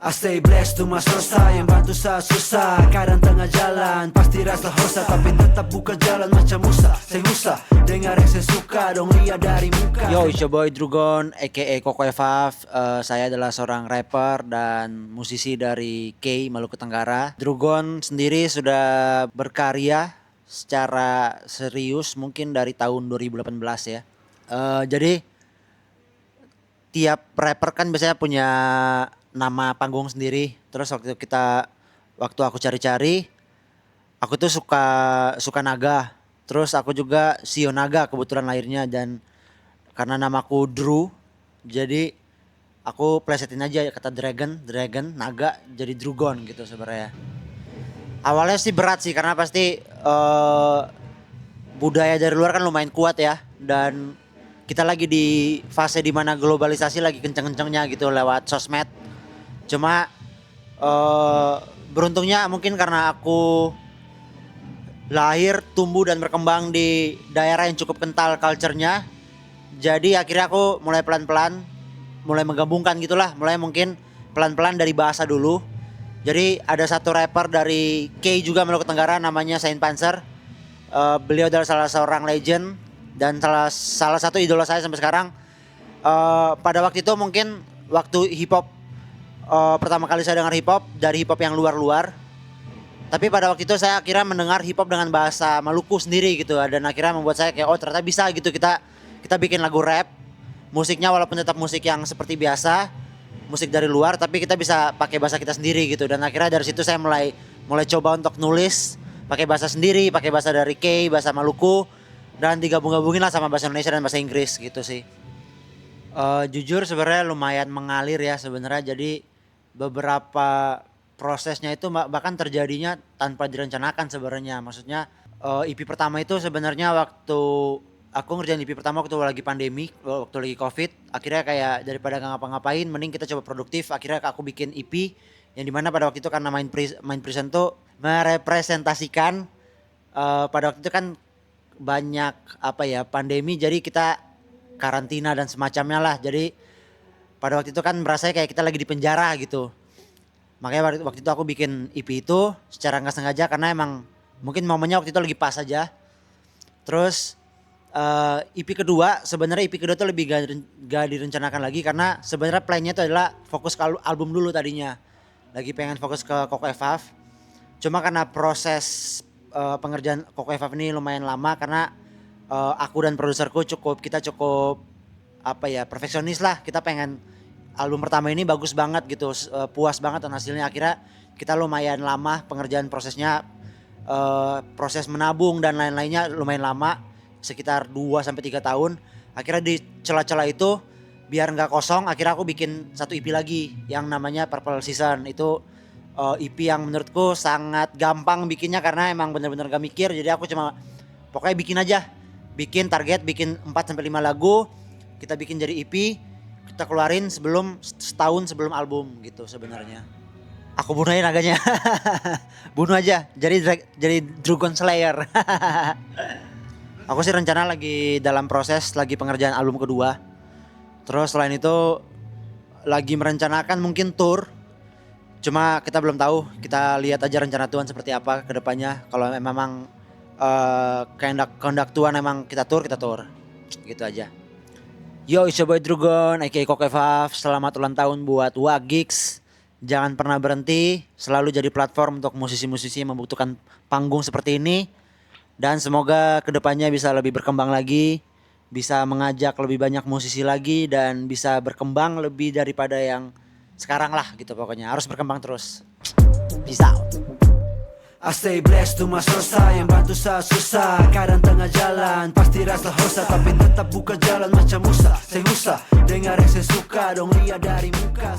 I stay blessed to mas rosa yang bantu saat susah. Kadang tengah jalan pasti rasa hosa, tapi tetap buka jalan macam Musa. Saya Musa dengar yang saya suka dong lihat dari muka. Yo, it's your boy Drugon aka Koko Evaf. Saya adalah seorang rapper dan musisi dari K, Maluku Tenggara. Drugon sendiri sudah berkarya secara serius mungkin dari tahun 2018 ya. Jadi tiap rapper kan biasanya punya nama panggung sendiri. Terus waktu aku cari-cari, aku tuh suka naga. Terus aku juga Sio Naga kebetulan lahirnya, dan karena namaku Drew, jadi aku plesetin aja kata dragon, naga jadi Drugon gitu sebenarnya. Awalnya sih berat sih karena pasti budaya dari luar kan lumayan kuat ya, dan kita lagi di fase dimana globalisasi lagi kenceng-kencengnya gitu lewat sosmed. Cuma beruntungnya mungkin karena aku lahir, tumbuh dan berkembang di daerah yang cukup kental culture-nya, jadi akhirnya aku mulai pelan-pelan mulai menggabungkan gitulah, mulai mungkin pelan-pelan dari bahasa dulu. Jadi ada satu rapper dari K juga Maluku Tenggara namanya Saint Panzer. Beliau adalah salah seorang legend dan salah satu idola saya sampai sekarang. Pada waktu itu mungkin waktu hip hop pertama kali saya dengar hip hop dari hip hop yang luar-luar. Tapi pada waktu itu saya akhirnya mendengar hip hop dengan bahasa Maluku sendiri gitu, dan akhirnya membuat saya kayak ternyata bisa gitu kita bikin lagu rap. Musiknya walaupun tetap musik yang seperti biasa, musik dari luar, tapi kita bisa pakai bahasa kita sendiri gitu. Dan akhirnya dari situ saya mulai coba untuk nulis pakai bahasa sendiri, pakai bahasa dari K, bahasa Maluku, dan digabung-gabungin lah sama bahasa Indonesia dan bahasa Inggris gitu sih. Jujur sebenarnya lumayan mengalir ya sebenarnya. Jadi beberapa prosesnya itu bahkan terjadinya tanpa direncanakan sebenarnya. Maksudnya EP pertama itu sebenarnya waktu aku ngerjain EP pertama waktu lagi pandemi, waktu lagi COVID. Akhirnya kayak daripada nggak ngapa-ngapain, mending kita coba produktif. Akhirnya aku bikin EP yang dimana pada waktu itu karena main present tuh merepresentasikan pada waktu itu kan banyak pandemi, jadi kita karantina dan semacamnya lah. Jadi pada waktu itu kan merasa kayak kita lagi di penjara gitu. Makanya waktu itu aku bikin EP itu secara nggak sengaja karena emang mungkin momennya waktu itu lagi pas aja. Terus EP kedua tuh lebih gak direncanakan lagi karena sebenarnya plannya itu adalah fokus ke album dulu tadinya. Lagi pengen fokus ke Koko Evaf. Cuma karena proses pengerjaan Koko Evaf ini lumayan lama karena aku dan produserku kita cukup perfeksionis lah. Kita pengen album pertama ini bagus banget gitu, puas banget dan hasilnya. Akhirnya kita lumayan lama pengerjaan prosesnya, proses menabung dan lain-lainnya lumayan lama, sekitar 2-3 tahun. Akhirnya di celah-celah itu biar nggak kosong, akhirnya aku bikin satu EP lagi yang namanya Purple Season. Itu EP yang menurutku sangat gampang bikinnya karena emang bener-bener gak mikir. Jadi aku cuma pokoknya bikin target 4-5 lagu, kita bikin jadi EP, kita keluarin setahun sebelum album gitu sebenarnya. Aku bunuh aja naganya. Bunuh aja. Jadi Dragon Slayer. Aku sih rencana lagi dalam proses lagi pengerjaan album kedua. Terus selain itu lagi merencanakan mungkin tour. Cuma kita belum tahu. Kita lihat aja rencana Tuhan seperti apa ke depannya. Kalau memang kehendak Tuhan emang kita tour. Gitu aja. Yo, it's your boy Drugon aka Koko Evaf. Selamat ulang tahun buat Wagigs. Jangan pernah berhenti, selalu jadi platform untuk musisi-musisi yang membutuhkan panggung seperti ini. Dan semoga kedepannya bisa lebih berkembang lagi, bisa mengajak lebih banyak musisi lagi, dan bisa berkembang lebih daripada yang sekarang lah gitu. Pokoknya harus berkembang terus. Peace out. I stay blessed to mas rosa yang bantu saat susah. Kadang tengah jalan pasti rasa hosa, tapi tetap buka jalan macam Musa. Saya Musa dengar yang saya suka dong lihat dari muka.